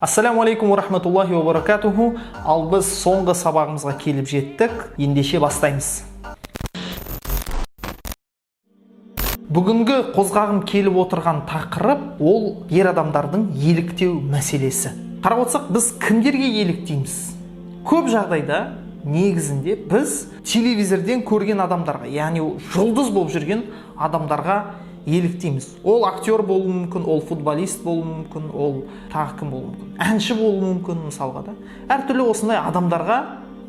Ассаламу алейкум ва рахматуллахи ва баракатуху. Ал біз соңғы сабағымызға келіп жеттік. Ендеше бастаймыз. Бүгінгі қозғағым келіп отырған тақырып ол ер адамдардың еліктеу мәселесі. Қарап отырсақ, біз кімдерге еліктейміз? Көп жағдайда негізінде біз телевизорден көрген адамдарға, яғни жұлдыз болып жүрген адамдарға еліктейміз. Ол актер болуы мүмкін, ол футболист болуы мүмкін, ол тағы кім болуы мүмкін, әнші болуы мүмкін мысалға да. Әртүрлі осындай адамдарға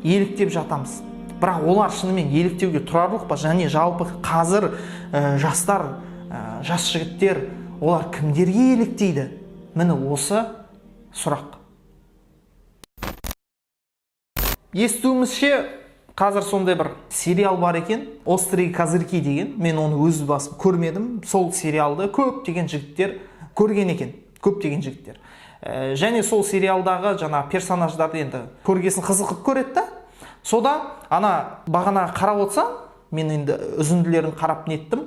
еліктеп жатамыз. Бірақ олар шынымен еліктеуге тұрарлық па? Және жалпы қазір жастар, жас жігіттер, олар кімдерге еліктейді? Міне осы сұрақ. Естуімізше қазір сондай бір сериал бар екен, «Острые козырьки» деген. Мен оны өз басым көрмедім. Сол сериалды көптеген жігіттер көрген екен. Көптеген жігіттер. Және сол сериалдағы жаңа персонаждарды енді көргесін қызықып көреді да. Сода ана бағана қарап отырсам, мен енді үзінділерін қарап неттім.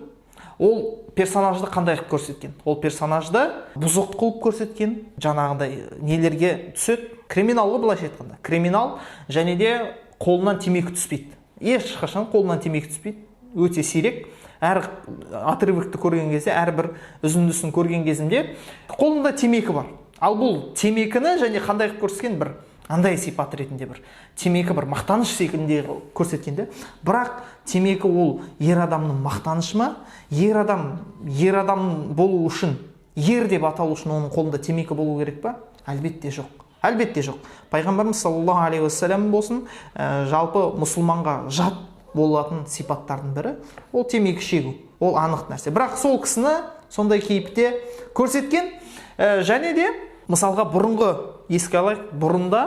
Ол персонажды қандай қылып көрсеткен? Ол персонажды бұзық қылып көрсеткен. Жаңағындай нелерге түседі. Криминал ғой, былайша айтқанда. Криминал, және де қолынан темекі түспейді. Ешқашан қолынан темекі түспейді. Өте сирек. Әр отрывокты көрген кезде, әрбір үзіндісін көрген кезімде қолында темекі бар. Ал бұл темекіні және қандай қылып көрсеткен? Бір андай сипат ретінде бір темекі бір мақтаныш секілінде көрсеткенде. Бірақ темекі ол ер адамның мақтанышы ма? Ер адам болу үшін, ер деп аталу үшін оның қолында темекі болу керек па? Әлбетте жоқ. Әлбетте жоқ. Пайғамбарымыз саллаллаху алейхи уассалам болсын, жалпы мұсылманға жат болатын сипаттардың бірі ол темекі шегу. Ол анық нәрсе. Бірақ сол кісіні сондай кейіпте көрсеткен. Және де мысалға бұрынғы еске алайық, бұрында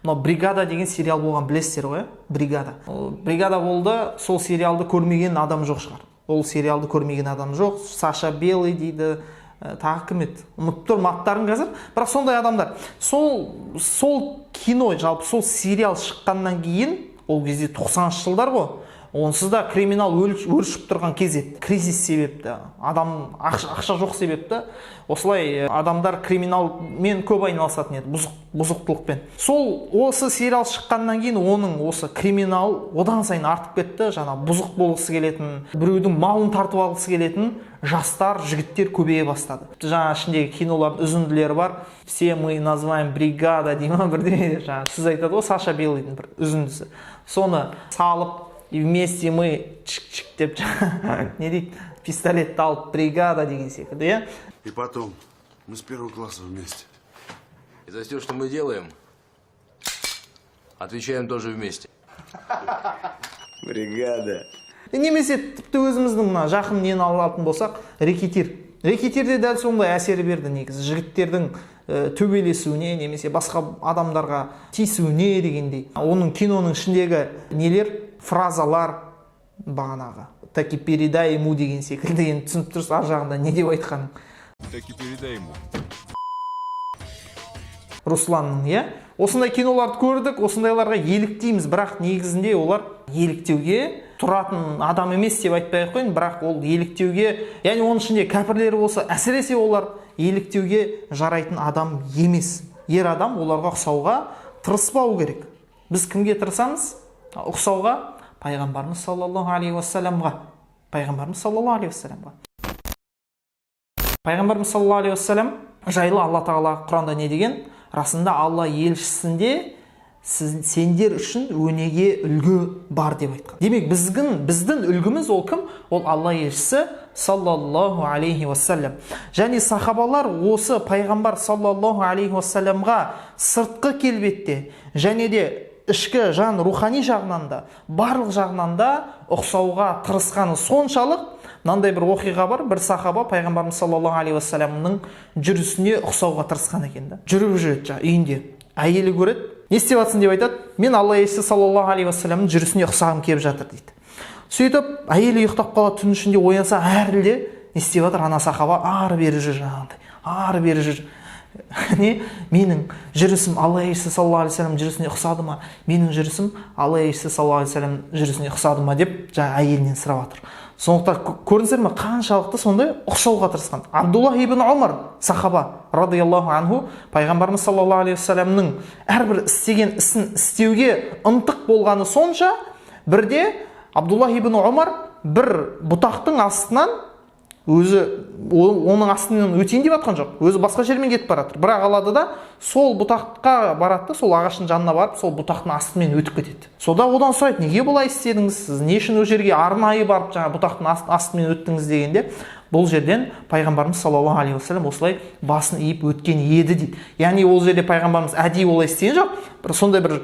«Бригада» деген сериал болған, білесіздер ғой? Бригада болды. Сол сериалды көрмеген адам жоқ шығар. Ол сериалды көрмеген адам жоқ. Саша Белый дейді. Тағы кім еді? Ұмытып тұрмын аттарын қазір. Бірақ сондай адамдар. Сол кино, жалпы сол сериал шыққаннан кейін, ол кезде 90-шы жылдар ғой. Онсыз да криминал өршіп тұрған кез еді. Кризис себепті, адам ақша жоқ себепті. Осылай адамдар криминалмен көп айналысатын еді, бұзықтылықпен. Осы сериал шыққаннан кейін оның осы криминал одан сайын артып кетті. Жаңа бұзық болғысы келетін, біреудің малын тартып алғысы келетін жастар, жігіттер көбейе бастады. Жаңа ішіндегі кинолардың үзінділері бар. Все мы называем бригада деймін бірдеңе. Жаңа сіз айтады ғой, Саша Белыйдың бір үзіндісі. Соны салып, и вместе мы чик-чик деп не дейді, пистолетті алып бригада деген секілді, иә? И потом, мы с первого класса вместе. И за все, что мы делаем, отвечаем тоже вместе. Бригада. Немесе тіпті өзіміздің мына жақын нені алатын болсақ, рекетир. Рекетирде дәл сондай әсері берді негізі. Жігіттердің төбелесуіне, немесе басқа адамдарға тиісуіне дегендей. Оның киноның ішіндегі нелер, фразалар бағанағы. Таки передай ему деген секілді. Енді түсініп тұрсыз, ар жағында не деп айтқаның. Таки передай ему. Русланның, иә? Осындай киноларды көрдік, осындайларға еліктейміз, бірақ негізінде олар еліктеуге тұратын адам емес деп айтпай қойын, бірақ ол еліктеуге, яғни оның ішінде кәпірлері болса, әсіресе олар еліктеуге жарайтын адам емес. Ер адам оларға ұқсауға тырыспау керек. Біз кімге тырысамыз? Ұқсауға пайғамбарымыз саллаллаху алейхи уассаламға. Пайғамбарымыз саллаллаху алейхи уассаламға. Пайғамбарымыз саллаллаху алейхи уассалам жайлы Алла Тағала Құранда не деген? Расында Алла елшісінде сендер үшін өнеге үлгі бар деп айтқан. Демек біздің үлгіміз ол кім? Ол Алла елшісі саллаллаху алейхи уассалам. Және сахабалар осы пайғамбар саллаллаху алейхи уассаламға сыртқы келбетте және де ішкі жан рухани жағынан да, барлық жағынан да ұқсауға тырысқаны соншалық. Мынандай бір оқиға бар, бір сахаба пайғамбарымыз саллаллаху алейхи уассаламның жүрісіне ұқсауға тырысқан екен да. Жүріп жүреді үйінде. Әйелі көреді, не істеп жатсың деп айтады. Мен Алла елшісі саллаллаху алейхи уассаламның жүрісіне ұқсағым келіп жатыр дейді. Сөйтіп, әйелі ұйықтап қалады, түн ішінде оянса, әрілде не істеп жатыр? Ана сахаба ары бері жүр жаңағыдай. Ары бері жүр. Менің жүрісім Алла елшісі саллаллаху алейхи уассалам жүрісіне ұқсады ма? Менің жүрісім Алла елшісі саллаллаху алейхи уассалам жүрісіне ұқсады ма деп жаңа әйелінен сұрап жатыр. Сондықтан көрдіңіздер ме, қаншалықты сондай ұқсауға тырысқан. Абдулла ибн Омар сахаба радиаллаху анху пайғамбарымыз саллаллаху алейхи уассаламның әрбір істеген ісін істеуге ынтық болғаны сонша, бірде Абдулла ибн Омар бір бұтақтың астынан өзі оның астынан өтейін деп жатқан жоқ, өзі басқа жермен кетіп баратыр, бірақ алады да сол бұтаққа барады да сол ағаштың жанына барып сол бұтақтың астымен өтіп кетеді. Сода одан сұрайды, неге бұлай істедіңіз, сіз не үшін ол жерге арнайы барып жаңа бұтақтың астымен өттіңіз дегенде, бұл жерден пайғамбарымыз саллаллаху алейхи уассалам осылай басын иіп өткен еді дейді. Яғни ол жерде пайғамбарымыз әдейі олай істеген жоқ, бір сондай бір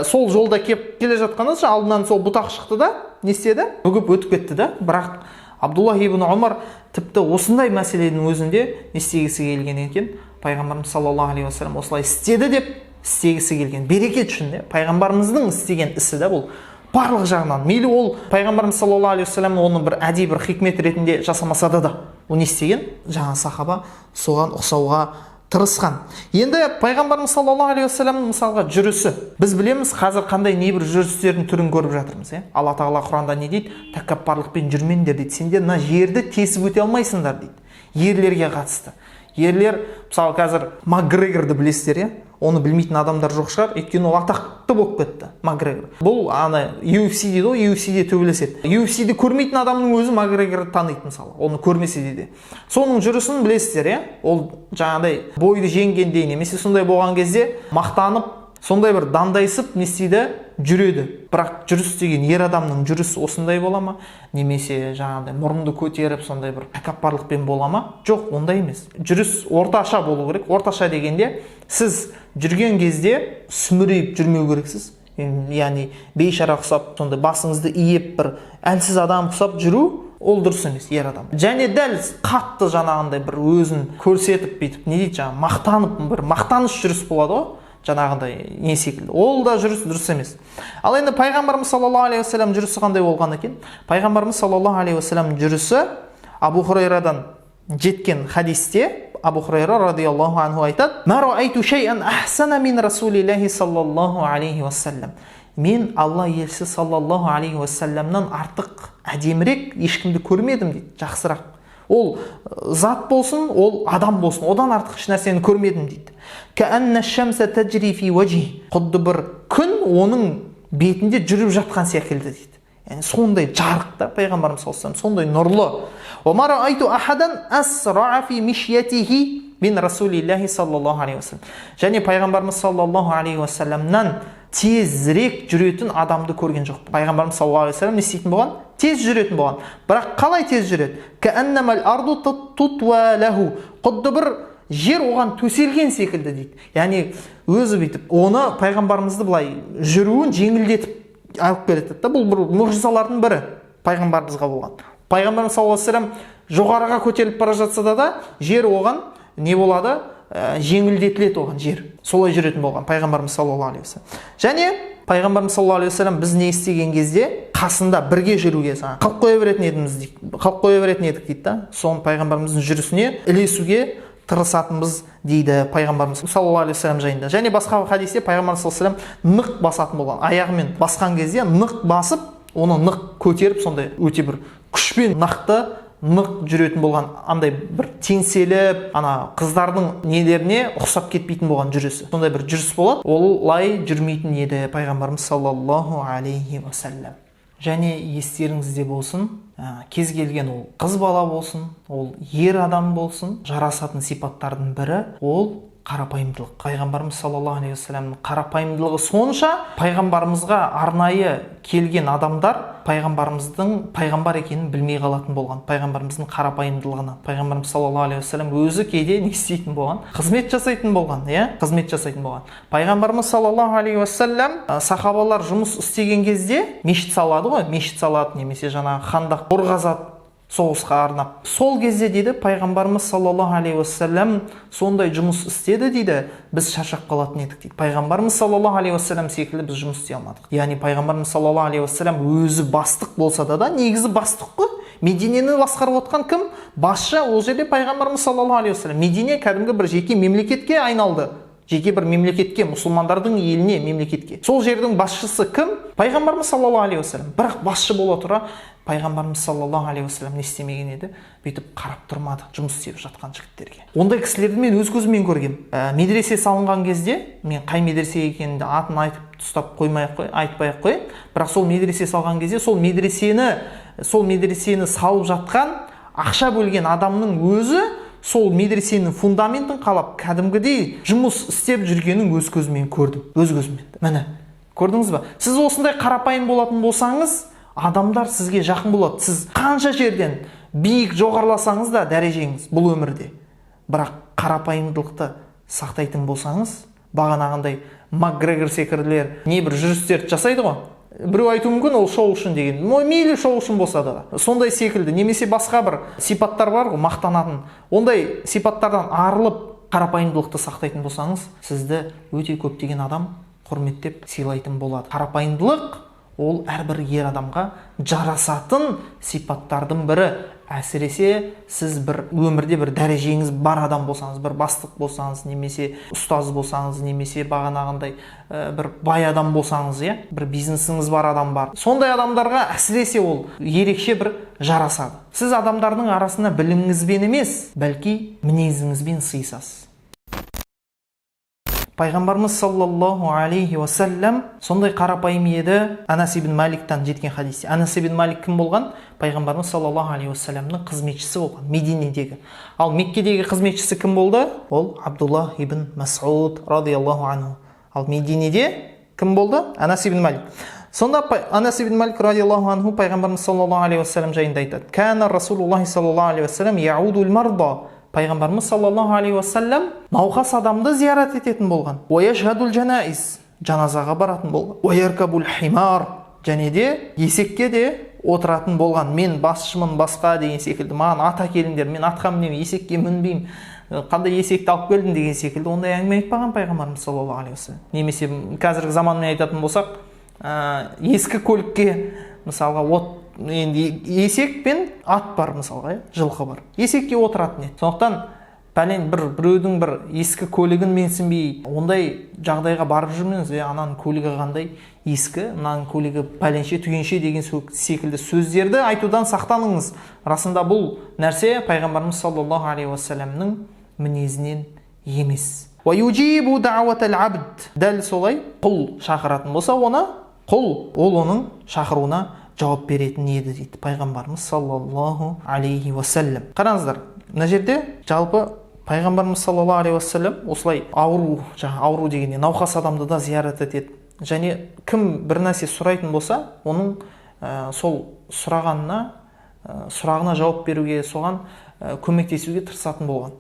сол жолда келе жатқанда алдынан сол бұтақ шықты да не істеді, бүгіп өтіп кетті да. Бірақ Абдулла ибн Омар тіпті осындай мәселенің өзінде не істегісі келген екен, пайғамбарымыз саллаллаху алейхи уассалам осылай істеді деп істегісі келген, берекет үшін де. Пайғамбарымыздың істеген ісі да бұл барлық жағынан, мейлі ол пайғамбарымыз саллаллаху алейхи уассалам оны бір әдейі бір хикмет ретінде жасамаса да ол не істеген, жаңа сахаба соған ұқсауға тырысқан. Енді пайғамбарымыз саллаллаху алейхи уассаламның мысалға жүрісі, біз білеміз қазір қандай небір жүрістердің түрін көріп жатырмыз. Алла тағала Құранда не дейді? Тәкаппарлықпен жүрмеңдер дейді. Сендер мына жерді тесіп өте алмайсыңдар дейді. Ерлерге қатысты. Ерлер, мысалы қазір Макгрегорды білесіздер, оны білмейтін адамдар жоқ шығар, өйткені ол атақты болып кетті, Макгрегор. Бұл UFC дейді, ол UFC-де төбелеседі. UFC-де көрмейтін адамның өзі Макгрегорды таниды мысалы, оны көрмесе де. Соның жүрісін білесіздер, ол жаңағыдай бойды жеңгендей немесе сондай болған кезде мақтанып, сондай бір дандайсып не істейді, жүреді. Бірақ жүріс деген ер адамның жүрісі осындай бола ма, немесе жаңағыдай мұрынды көтеріп сондай бір тәкаппарлықпен бола ма? Жоқ, ондай емес. Жүріс орташа болу керек. Орташа дегенде сіз жүрген кезде сүмірейіп жүрмеу керексіз. Яғни бейшара ұқсап, сондай басыңызды иіп бір әлсіз адам ұқсап жүру ол дұрыс емес, ер адам. Және дәл қатты жаңағындай бір өзін көрсетіп бүйтіп, не дейді жаңа, мақтанып, бір мақтаныш жүріс болады ғой. Жаңағындай не секілді. Ол да жүріс дұрыс емес. Ал енді пайғамбарымыз саллаллаху алейхи уассалам жүрісі қандай болған екен? Пайғамбарымыз саллаллаху алейхи уассалам жүрісі Абу Хурайрадан жеткен хадисте Абу Хурайра радиаллаху анху айтады: "Ма раайту шай'ан ахсана мин расулиллахи саллаллаху алейхи уассалам." Мен Алла елшісі саллаллаху алейхи уассаламнан артық әдемірек ешкімді көрмедім дейді, жақсырақ. Ол зат болсын, ол адам болсын, одан артық еш нәрсені көрмедім дейді. Кәәнна шамса тәжри фи вajhi. Құдды бір күн оның бетінде жүріп жатқан секілді дейді. Яғни сондай жарық та пайғамбарымыз саллаллаху алейхи вассалам, сондай нұрлы. Ва ма раайту ахадан асра'a фи мишятихи мин расулиллахи саллаллаху алейхи вассалам. Және пайғамбарымыз саллаллаху алейхи вассаламнан тезірек жүретін адамды көрген жоқ. Пайғамбарымыз саллаллаху алейхи вассалам не істейтін болған? Тез жүретін болған. Бірақ қалай тез жүреді? Кәәннамал арду тутва лаху. Құдды бір жер оған төселген секілді дейді. Яғни өзі бүйтіп, оны пайғамбарымызды былай жүруін жеңілдетіп алып келеді. Бұл бір мұғжизалардың бірі пайғамбарымызға болған. Пайғамбарымыз саллаллаху алейхи вассалам жоғарыға көтеріліп бара жатса да жер оған не болады? Жеңілдетіледі оған жер. Солай жүретін болған пайғамбарымыз саллаллаху алейхи вассалам. Және пайғамбарымыз саллаллаху алейхи вассалам біз не істеген кезде қасында бірге жүруге қалып қоя беретін едік дейді да. Соны пайғамбарымыздың жүрісіне ілесуге тырысатынбыз дейді пайғамбарымыз саллаллаху алейхи вассалам жайында. Және басқа хадисте пайғамбарымыз саллаллаху алейхи вассалам нық басатын болған. Аяғымен басқан кезде нық басып, оны нық көтеріп, сондай өте бір күшпен нақты нық жүретін болған, андай бір теңселіп, қыздардың нелеріне ұқсап кетпейтін болған жүрісі. Сондай бір жүріс болады. Олай жүрмейтін еді пайғамбарымыз саллаллаху алейхи вассалам. Және естеріңізде болсын, кез келген ол қыз бала болсын, ол ер адам болсын, жарасатын сипаттардың бірі ол қарапайымдылық. Пайғамбарымыз саллаллаху алейхи вассаламның қарапайымдылығы сонша, пайғамбарымызға арнайы келген адамдар пайғамбарымыздың пайғамбар екенін білмей қалатын болған. Пайғамбарымыздың қарапайымдылығына. Пайғамбарымыз саллаллаху алейхи вассалам өзі кейде не істейтін болған? Қызмет жасайтын болған, қызмет жасайтын болған. Пайғамбарымыз саллаллаху алейхи вассалам сахабалар жұмыс істеген кезде мешіт салады ғой, мешіт салады, немесе жаңағы хандақ қорғазады, соғысқа арнап. Сол кезде дейді пайғамбарымыз саллаллаху алейхи вассалам сондай жұмыс істеді дейді, біз шаршап қалатын едік дейді. Пайғамбарымыз саллаллаху алейхи вассалам секілді біз жұмыс істей алмадық. Яғни пайғамбарымыз саллаллаху алейхи вассалам өзі бастық болса да негізі бастық қой. Мединені басқарып отқан кім? Басшы ол жерде пайғамбарымыз саллаллаху алейхи вассалам. Медине кәдімгі бір жеке мемлекетке айналды. жеке бір мемлекетке, мұсылмандардың еліне, мемлекетке. Сол жердің басшысы кім? Пайғамбарымыз саллаллаху алейхи уассалам. Бірақ басшы бола тұра пайғамбарымыз саллаллаху алейхи уассалам не істемеген еді? Бүйтіп қарап тұрмады жұмыс істеп жатқан жігіттерге. Ондай кісілерді мен өз көзіммен көргем. Медресе салынған кезде, мен қай медресе екенін атын айтып тұстап айтпай-ақ қояйын. Бірақ сол медресе салған кезде сол медресені салып жатқан, ақша бөлген адамның өзі сол медресенің фундаментін қалап, кәдімгідей жұмыс істеп жүргенін өз көзіммен көрдім. Өз көзіммен. Міне, көрдіңіз ба? Сіз осындай қарапайым болатын болсаңыз, адамдар сізге жақын болады. Сіз қанша жерден биік жоғарыласаңыз да дәрежеңіз бұл өмірде. Бірақ қарапайымдылықты сақтайтын болсаңыз, бағанағындай Макгрегор секілділер небір жүрістерді жасайды ғой. Біреу айтуы мүмкін ол шоу үшін деген. Мейлі шоу үшін болса да. Сондай секілді, немесе басқа бір сипаттар бар ғой, мақтанатын. Ондай сипаттардан арылып қарапайымдылықты сақтайтын болсаңыз, сізді өте көптеген адам құрметтеп сыйлайтын болады. Қарапайымдылық ол әрбір ер адамға жарасатын сипаттардың бірі. Әсіресе сіз бір өмірде бір дәрежеңіз бар адам болсаңыз, бір бастық болсаңыз, немесе ұстаз болсаңыз, немесе бағанағындай бір бай адам болсаңыз, бір бизнесіңіз бар адам бар. Сондай адамдарға әсіресе ол ерекше бір жарасады. Сіз адамдардың арасына біліміңізбен емес, бәлки мінезіңізбен сыйсасыз. Пайғамбарымыз саллаллаху алейхи уассалям сондай қарапайым еді. Анас ибн Маликтан жеткен хадисте. Анас ибн Малик кім болған? Пайғамбарымыз саллаллаху алейхи уассалямның қызметшісі болған, Мединедегі. Ал Меккедегі қызметшісі кім болды? Ол Абдулла ибн Мас'уд радиаллаху анху. Ал Мединеде кім болды? Анас ибн Малик. Сонда Анас ибн Малик радиаллаху анху пайғамбарымыз саллаллаху алейхи уассалям жайында айтады. Кана Расулуллахи саллаллаху алейхи уассалям яудул марда. Пайғамбарымыз саллаллаху алейхи уассалям науқас адамды зиярат ететін болған. Уяшхадул жанаиз, жаназаға баратын болған. Уяркабул химар, және де есекке де отыратын болған. Мен басшымын басқа деген секілді. Маған ат әкеліңдер, мен атқа мінемін, есекке мінбеймін. Қандай есекті алып келдің деген секілді. Ондай әңгіме айтпаған пайғамбарымыз саллаллаху алейхи уассалям. Немесе қазіргі заманмен айтатын болсақ, ескі көлікке мысалға енді есек пен ат бар мысалға, жылқы бар. Есекке отыратын еді. Сондықтан біреудің бір ескі көлігін менсінбей, ондай жағдайға барып жүрмеңіз. Ананың көлігі қандай ескі, мынаның көлігі пәленше түгенше деген секілді сөздерді айтудан сақтаныңыз. Расында бұл нәрсе пайғамбарымыз саллаллаху алейхи уассаламның мінезінен емес. Уаюджибу даъватал абд. Дәл солай құл шақыратын болса, құл ол оның шақыруына жауап беретін еді дейді пайғамбарымыз саллаллаху алейхи уассалям. Қараңыздар, мына жерде жалпы пайғамбарымыз саллаллаху алейхи уассалям осылай ауру дегенде науқас адамды да зиярат етеді. Және кім бір нәрсе сұрайтын болса, оның сол сұрағына жауап беруге, соған көмектесуге тырысатын болған.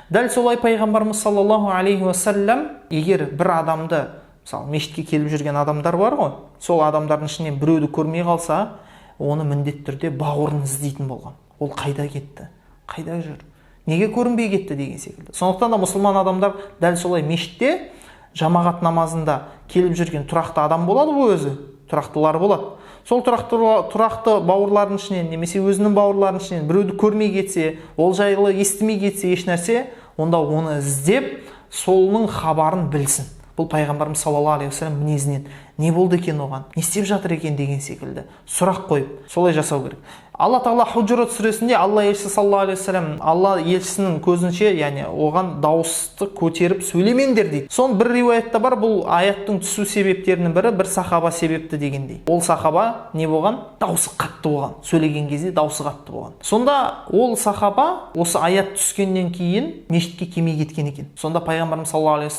Дәл солай пайғамбарымыз саллаллаху алейхи уассалям егер бір адамды, мысалы мешітке келіп жүрген адамдар бар ғой, сол адамдардың ішінен біреуді көрмей қалса, оны міндетті түрде бауырын іздейтін болған. Ол қайда кетті? Қайда жүр? Неге көрінбей кетті деген секілді. Сондықтан да мұсылман адамдар дәл солай мешітте жамағат намазында келіп жүрген тұрақты адам болады ғой, өзі тұрақтылар болады. Сол тұрақты бауырлардың ішінен немесе өзінің бауырларының ішінен біреуді көрмей кетсе, ол жайлы естімей кетсе еш нәрсе, онда оны іздеп, солының хабарын білсін. Бұл пайғамбарымыз саллаллаху алейхи уассалам мінезінен не болды екен оған, не істеп жатыр екен деген секілді сұрақ қойып, солай жасау керек. Алла Тағала Худжурат сүресінде Алла елшісі саллаллаху алейхи уассалам, Алла елшісінің көзінше, яғни оған дауысты көтеріп сөйлемеңдер дейді. Сон бір риуаятта бар, бұл аяттың түсу себептерінің бірі бір сахаба себепті дегендей. Ол сахаба не болған? Дауысы қатты болған. Сөйлеген кезде дауысы қатты болған. Сонда ол сахаба осы аят түскеннен кейін мешітке келмей кеткен екен. Сонда пайғамбарымыз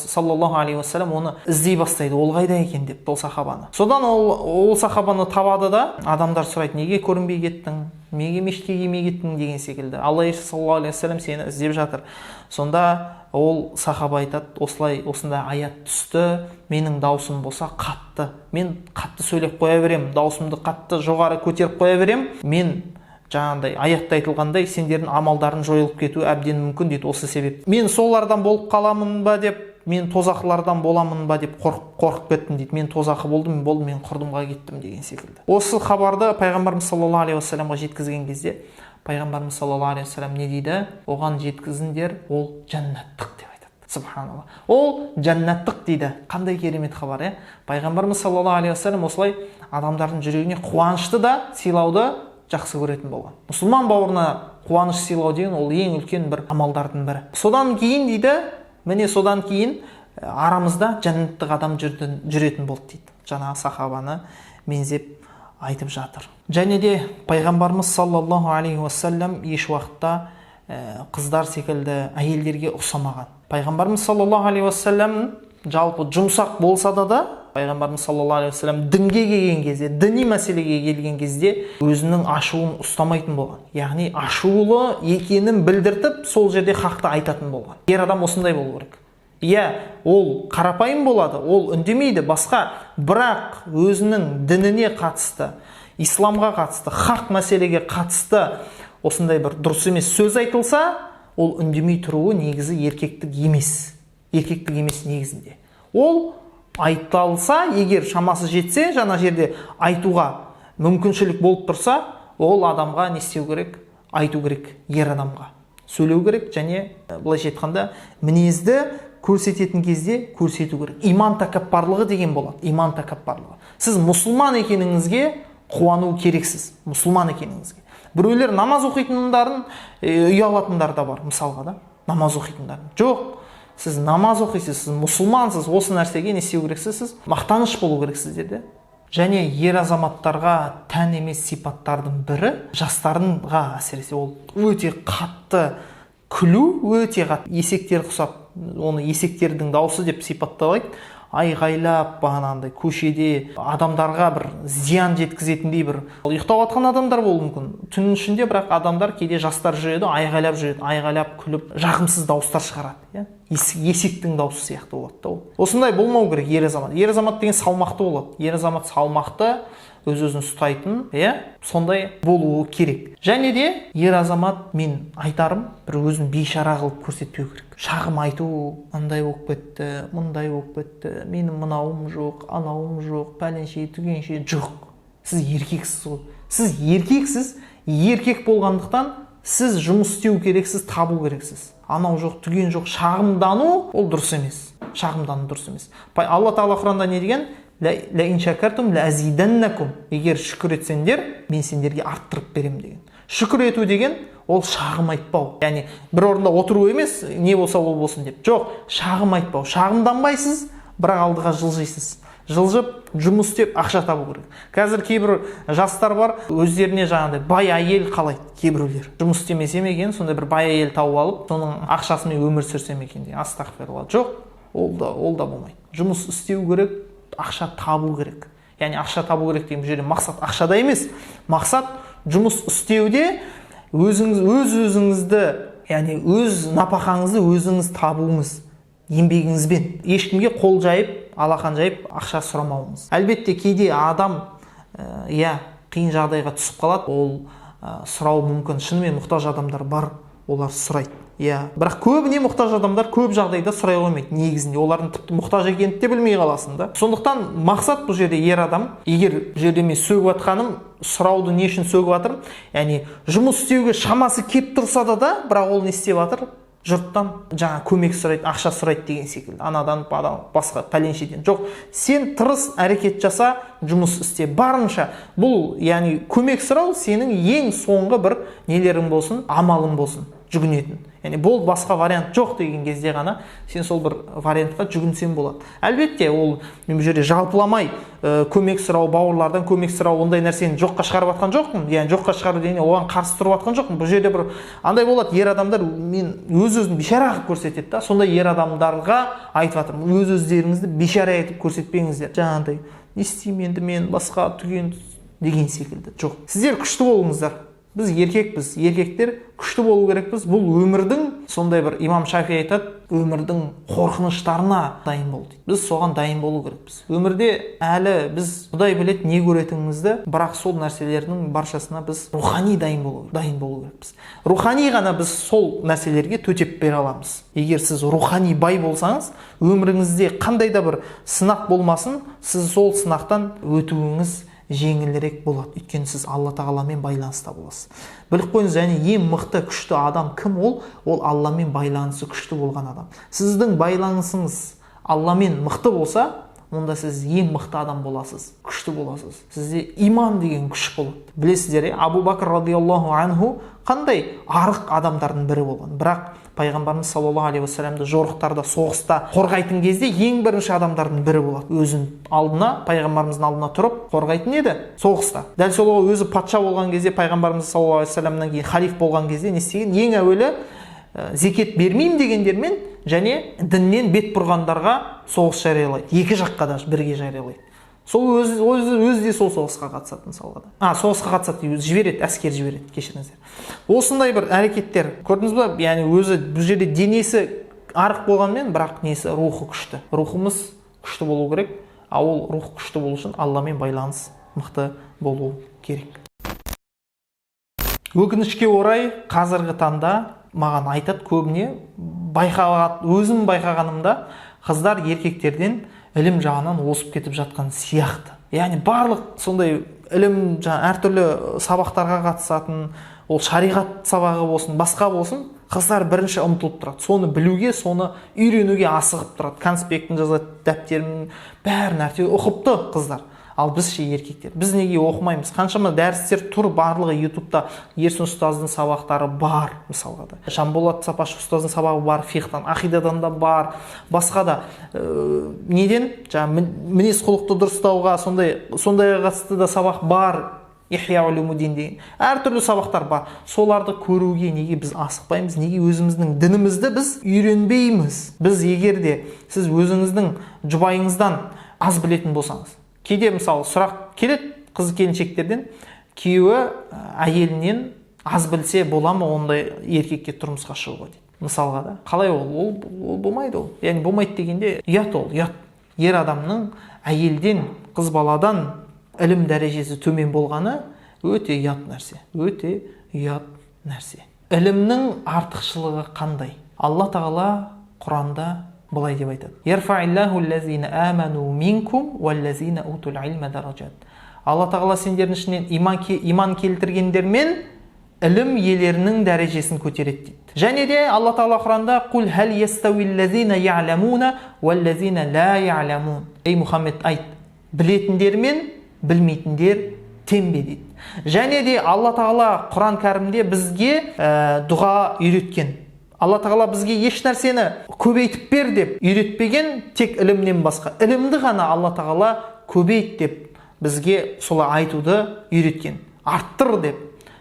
саллаллаху алейхи уассалам оны іздей бастайды. Ол қайда екен деп, ол сахабаны. Содан ол сахабаны табады да, адамдар сұрайды, неге көрінбей кеттің? Неге мешітке келмей кеттің деген секілді. Алла елшісі саллаллаху алейхи уассалам сені іздеп жатыр. Сонда ол сахаба айтады, осындай аят түсті, менің даусым болса қатты. Мен қатты сөйлеп қоя берем, даусымды қатты жоғары көтеріп қоя берем. Мен жаңағындай аятта айтылғандай сендердің амалдарын жойылып кетуі әбден мүмкін дейді, осы себеп. Мен солардан болып қаламын ба деп, мен тозақлардан боламын ба деп қорқып кеттім дейді. Мен тозақы болдым, мен құрдымға кеттім деген секілді. Осы хабарды пайғамбарымыз саллаллаху алейхи уассаламға жеткізген кезде пайғамбарымыз саллаллаху алейхи уассалам не дейді? Оған жеткізіңдер, ол жәннаттық деп айтады. Субханалла. Ол жәннаттық дейді. Қандай керемет хабар, иә? Пайғамбарымыз саллаллаху алейхи уассалам осылай адамдардың жүрегіне қуанышты да сыйлауды жақсы көретін болған. Мұсылман бауырына қуаныш сыйлау деген ол ең үлкен бір амалдардың бірі. Содан кейін дейді, міне содан кейін арамызда жәннаттық адам жүретін болды дейді. Жаңағы сахабаны меңзеп айтып жатыр. Және де пайғамбарымыз саллаллаху алейхи уассалам еш уақытта қыздар секілді әйелдерге ұқсамаған. Пайғамбарымыз саллаллаху алейхи уассалам жалпы жұмсақ болса да пайғамбарымыз саллаллаху алейхи уассалам дінге келген кезде, діни мәселеге келген кезде өзінің ашуын ұстамайтын болған. Яғни ашулы екенін білдіртіп, сол жерде хақты айтатын болған. Ер адам осындай болу керек. Иә, ол қарапайым болады, ол үндемейді, басқа, бірақ өзінің дініне қатысты, исламға қатысты, хақ мәселеге қатысты осындай бір дұрыс емес сөз айтылса, ол үндемей тұруы негізі еркектік емес. Еркектік емес негізінде. Ол айталса, егер шамасы жетсе, жаңа жерде айтуға мүмкіншілік болып тұрса, ол адамға не істеу керек? Айту керек, ер адамға. Сөйлеу керек, және былайша айтқанда мінезді көрсететін кезде көрсету керек. Иман тәкаппарлығы деген болады. Иман тәкаппарлығы. Сіз мұсылман екеніңізге қуану керексіз. Мұсылман екеніңізге. Біреулер намаз оқитындарын ұялатындар да бар, мысалға да. Намаз оқитындарын. Жоқ, сіз намаз оқисыз, сіз мұсылмансыз, осы нәрсеге не істеу керексіз, сіз мақтаныш болу керексіздер де. Және ер азаматтарға тән емес сипаттардың бірі жастарға әсіресе ол өте қатты күлу, өте қатты есектер құсап, оны есектердің дауысы деп сипатталайды. Айғайлап, бағанағындай көшеде адамдарға бір зиян жеткізетіндей бір ұйықтап жатқан адамдар болуы мүмкін. Түн ішінде бірақ адамдар кейде жастар жүреді, айғайлап жүреді, айғайлап күліп, жағымсыз дауыстар шығарады, есектің дауысы сияқты болады да ол. Осындай болмау керек ер азамат. Ер азамат деген салмақты болады. Ер азамат салмақты, өз-өзін ұстайтын, сондай болуы керек. Және де ер азамат, мен айтарым, бір өзін бейшара қылып көрсетпеу керек. Шағым айту, андай болып кетті, мұндай болып кетті, менің мынауым жоқ, анауым жоқ, пәленше, түгенше жоқ. Сіз еркексіз ғой. Сіз еркексіз, еркек болғандықтан сіз жұмыс істеу керексіз, табу керексіз. Анау жоқ, түген жоқ, шағымдану ол дұрыс емес. Шағымдану дұрыс емес. Алла Тағала Құранда не деген? Егер шүкір етсеңдер, мен сендерге арттырып берем деген. Шүкір ету деген ол шағым айтпау. Яғни бір орында отыру емес, не болса ол болсын деп. Жоқ, шағым айтпау. Шағымданбайсыз, бірақ алдыға жылжисыз. Жылжып, жұмыс істеп, ақша табу керек. Қазір кейбір жастар бар, өздеріне жаңағыдай бай әйел қалайды, кейбіреулер. Жұмыс істемесем екен, сондай бір бай әйел тауып алып, соның ақшасымен өмір сүрсем екен деген. Астағфирулла. Жоқ, ол да болмайды. Жұмыс істеу керек, ақша табу керек. Яғни ақша табу керек деген жерде мақсат ақшада емес. Мақсат жұмыс істеуде өз-өзіңізді, яғни өз напақаңызды өзіңіз табуыңыз, еңбегіңізбен. Ешкімге қол жайып, алақан жайып ақша сұрамауыңыз. Әлбетте кейде адам қиын жағдайға түсіп қалады, ол сұрау мүмкін. Шынымен мұқтаж адамдар бар, олар сұрайды. Бірақ көбіне мұқтаж адамдар көп жағдайда сұрай қоймайды. Негізінде олардың тіпті мұқтаж екенін де білмей қаласың да. Сондықтан мақсат бұл жерде ер адам, егер жерде мен сөгіп жатқаным, сұрауды не үшін сөгіп жатырмын? Яғни жұмыс істеуге шамасы кеп тұрса да, бірақ ол не істеп жатыр? Жұрттан жаңа көмек сұрайды, ақша сұрайды деген секілді. Анадан, басқа пәленшеден. Жоқ, сен тырыс әрекет жаса, жұмыс істе. Барынша бұл, яғни көмек сұрау сенің ең соңғы бір нелерің болсын, амалың болсын, жүгінетін. Яғни бұл басқа вариант жоқ деген кезде ғана сен сол бір вариантқа жүгінсең болады. Әлбетте ол мен жерде жалпыламай көмек сұрау, бауырлардан көмек сұрау, ондай нәрсені жоққа шығарып жатқан жоқпын. Яғни жоққа шығару деген оған қарсы тұрып жатқан жоқпын. Бұл жерде бір андай болады, ер адамдар мен өз-өзін бейшара қылып көрсетеді да. Сондай ер адамдарға айтып жатырмын, өз-өздеріңізді бейшара етіп көрсетпеңіздер. Жаңағыдай не істеймін енді мен басқа түген деген секілді. Жоқ. Сіздер күшті болыңыздар. Біз еркекпіз, еркектер күшті болу керекпіз. Бұл өмірдің, сондай бір имам Шафи айтады, өмірдің қорқыныштарына дайын бол дейді. Біз соған дайын болу керекпіз. Өмірде әлі біз Құдай біледі не көретінімізді, бірақ сол нәрселердің баршасына біз рухани дайын болу керекпіз. Рухани ғана біз сол нәрселерге төтеп бере аламыз. Егер сіз рухани бай болсаңыз, өміріңізде қандай да бір сынақ болмасын, сіз сол сынақтан өтуіңіз жеңілірек болады. Өйткені сіз Алла тағаламен байланыста боласыз. Біліп қойыңыз, және ең мықты, күшті адам кім ол? Ол Алламен байланысы күшті болған адам. Сіздің байланысыңыз Алламен мықты болса, онда сіз ең мықты адам боласыз, күшті боласыз. Сізде иман деген күш болады. Білесіздер, Абу Бакр радиаллаху анху қандай арық адамдардың бірі болған. Бірақ пайғамбарымыз саллаллаху алейхи уассаламды жорықтарда, соғыста қорғайтын кезде ең бірінші адамдардың бірі болады. Өзін алдына, пайғамбарымыздың алдына тұрып қорғайтын еді соғыста. Дәл сол өзі патша болған кезде, пайғамбарымыз саллаллаху алейхи уассаламнан кейін халиф болған кезде не істеген? Ең әуелі зекет бермеймін дегендермен және діннен бет бұрғандарға соғыс жариялайды. Екі жаққа да бірге жариялайды. Сол өзі де сол соғысқа қатысады мысалға да. Соғысқа қатысады, жібереді, әскер жібереді, кешіріңіздер. Осындай бір әрекеттер, көрдіңіз ба? Яғни өзі бұл жерде денесі арық болғанмен, бірақ несі рухы күшті. Рухымыз күшті болу керек, ол рух күшті болу үшін Алламен байланыс мықты болу керек. Өкінішке орай, қазіргі таңда маған айтады көбіне, өзім байқағанымда, қыздар еркектерден ілім жағынан осып кетіп жатқан сияқты. Яғни барлық сондай ілім, әртүрлі сабақтарға қатысатын, ол шариғат сабағы болсын, басқа болсын, қыздар бірінші ұмтылып тұрады. Соны білуге, соны үйренуге асығып тұрады. Конспектін жазады, дәптерін, бәрін нәрсе ұқыпты қыздар. Ал біз еркектер, біз неге оқымаймыз? Қаншама дәрістер тұр, барлығы YouTube'да Ерсін ұстаздың сабақтары бар, мысалға да. Жанболат Сапаш ұстаздың сабағы бар, фихтан, ақидадан да бар, басқа да. Неден? Мінез құлықты дұрыстауға, сондайға қатысты да сабақ бар, Ихия улумуддин деген. Әртүрлі сабақтар бар. Соларды көруге неге біз асықпаймыз? Неге өзіміздің дінімізді біз үйренбейміз? Біз егер де сіз өзіңіздің жұбайыңыздан аз білетін болсаңыз, кейде мысалы сұрақ келеді қыз келіншектерден, күйеуі әйелінен аз білсе бола ма ондай еркекке тұрмысқа шығуға дейді. Мысалға да. Қалай ол болмайды ол. Яғни болмайды дегенде ұят ол, ұят. Ер адамның әйелден, қыз баладан ілім дәрежесі төмен болғаны өте ұят нәрсе. Өте ұят нәрсе. Ілімнің артықшылығы қандай? Алла тағала Құранда былай деп айтады. Ярфа'иллаху аллазина аману минкум валлазина утул илма даражат. Алла тағала сендердің ішінен иман келтіргендермен ілім иелерінің дәрежесін көтереді дейді. Және де Алла тағала Құранда «Қул хәл ястауиллазина я'ламуна валлазина ла я'ламун». Ей Мұхаммед айт, білетіндер мен білмейтіндер тең бе дейді. Және де Алла тағала Құран кәрімде бізге дұға үйреткен. Алла тағала бізге еш нәрсені көбейтіп бер деп үйретпеген, тек ілімнен басқа. Ілімді ғана Алла тағала көбейт деп бізге солай айтуды үйреткен. Арттыр деп.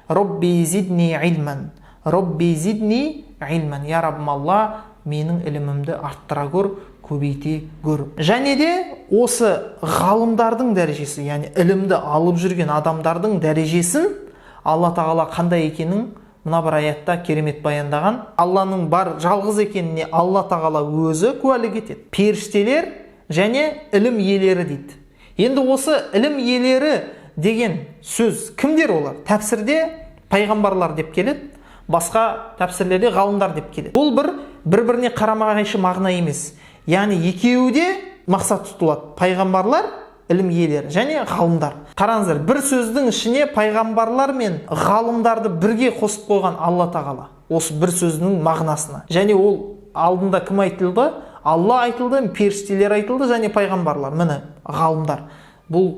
Робби зидни илман. Робби зидни илман. Я Раббым Алла, менің ілімімді арттыра көр, көбейте көр. Және де осы ғалымдардың дәрежесі, яғни ілімді алып жүрген адамдардың дәрежесін Алла тағала қандай екенін мына бір аятта керемет баяндаған. Алланың бар жалғыз екеніне Алла тағала өзі куәлік етеді. Періштелер және ілім иелері дейді. Енді осы ілім иелері деген сөз кімдер олар? Тәпсірде пайғамбарлар деп келеді, басқа тәпсірлерде ғалымдар деп келеді. Бұл бір-біріне қарама-қайшы мағына емес. Яғни екеуі де мақсат тұтылады. Пайғамбарлар, ілім иелері және ғалымдар. Қараңыздар, бір сөздің ішіне пайғамбарлар мен ғалымдарды бірге қосып қойған Алла тағала. Осы бір сөздің мағынасына. Және ол алдында кім айтылды? Алла айтылды, періштелер айтылды және пайғамбарлар. Міне, ғалымдар. Бұл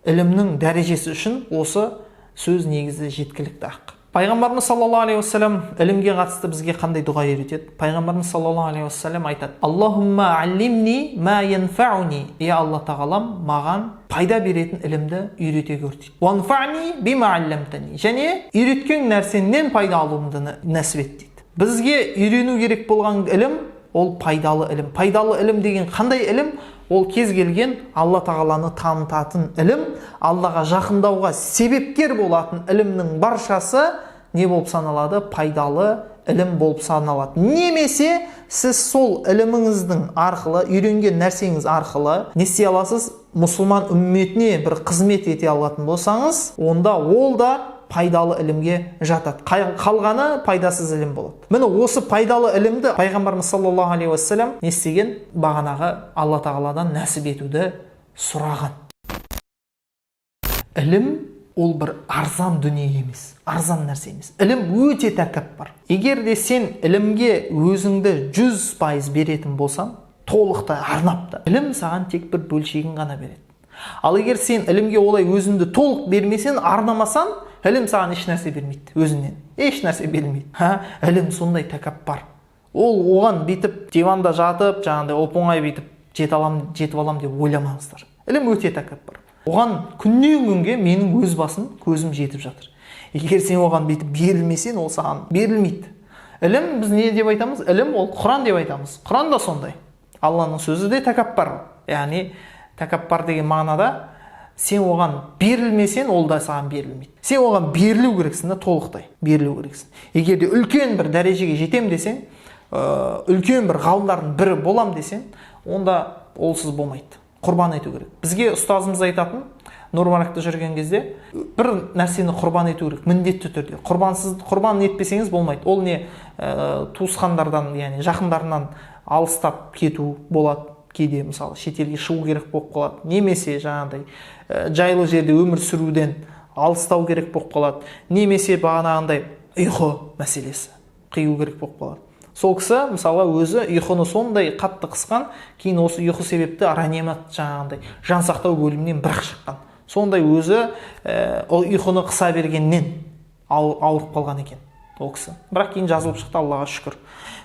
ілімнің дәрежесі үшін осы сөз негізі жеткілікті ақ. Пайғамбарымыз саллаллаху алейхи уассалам ілімге қатысты бізге қандай дұға үйретеді? Пайғамбарымыз саллаллаху алейхи уассалам айтады: Аллахумма аллимни ма янфауни. Я Алла тағалам, маған пайда беретін ілімді үйрете көр дейді. Ванфани бима алламтани. Және үйреткен нәрсенен пайда алуымды нәсіп ет дейді. Бізге үйрену керек болған ілім ол пайдалы ілім. Пайдалы ілім деген қандай ілім? Ол кез келген Алла тағаланы танытатын ілім, Аллаға жақындауға себепкер болатын ілімнің баршасы не болып саналады? Пайдалы ілім болып саналады. Немесе сіз сол іліміңіздің арқылы, үйренген нәрсеңіз арқылы не істей аласыз? Мұсылман үмметіне бір қызмет ете алатын болсаңыз, онда ол да пайдалы ілімге жатады. Қалғаны пайдасыз ілім болады. Міне осы пайдалы ілімді пайғамбарымыз саллаллаху алейхи уассалам не істеген? Бағанағы Алла тағаладан нәсіп етуді сұраған. ілім ол бір арзан дүние емес, арзан нәрсе емес. Ілім өте тәкаппар. Егер де сен ілімге өзіңді 100% беретін болсаң, толықтай арнапты, ілім саған тек бір бөлшегін ғана береді. Ал егер сен ілімге олай өзіңді толық бермесең, арнамасаң, ілім саған еш нәрсе бермейді, өзінен. Еш нәрсе бермейді. Ілім сондай тәкаппар. Ол оған бетіп, диванда жатып, жаңағыдай оп-оңай бетіп, жетіп алам деп ойламаңыздар. Ілім өте тәкаппар. Оған күннен күнге менің өз басым, көзім жетіп жатыр. Егер сен оған бетіп берілмесең, ол саған берілмейді. Ілім біз не деп айтамыз? Ілім ол Құран деп айтамыз. Құран да сондай. Алланың сөзі де тәкаппар. Яғни тәкаппар деген мағынада сен оған берілмесең, ол да саған берілмейді. Сен оған берілу керексің, толықтай берілу керексің. Егер де үлкен бір дәрежеге жетем десең, үлкен бір ғалымдардың бірі болам десең, онда олсыз болмайды. Құрбан ету керек. Бізге ұстазымыз айтатын, Нұр-Маракта жүрген кезде бір нәрсені құрбан ету керек, міндетті түрде. Құрбан етпесеңіз болмайды. Ол не туысқандардан, яғни жақындарынан алыстап кету болады. Кейде мысалы шетелге шығу керек болып қалады. Немесе жаңағыдай жайлы жерде өмір сүруден алыстау керек болып қалады. Немесе бағанағындай ұйқы мәселесі қию керек болып қалады. Сол кісі мысалы өзі ұйқыны сондай қатты қысқан, кейін осы ұйқы себепті реанимат жаңағындай жан сақтау бөлімінен бірақ шыққан. Сондай өзі ұйқыны қыса бергеннен ауырып қалған екен ол кісі. Бірақ кейін жазылып шықты, Аллаға шүкір.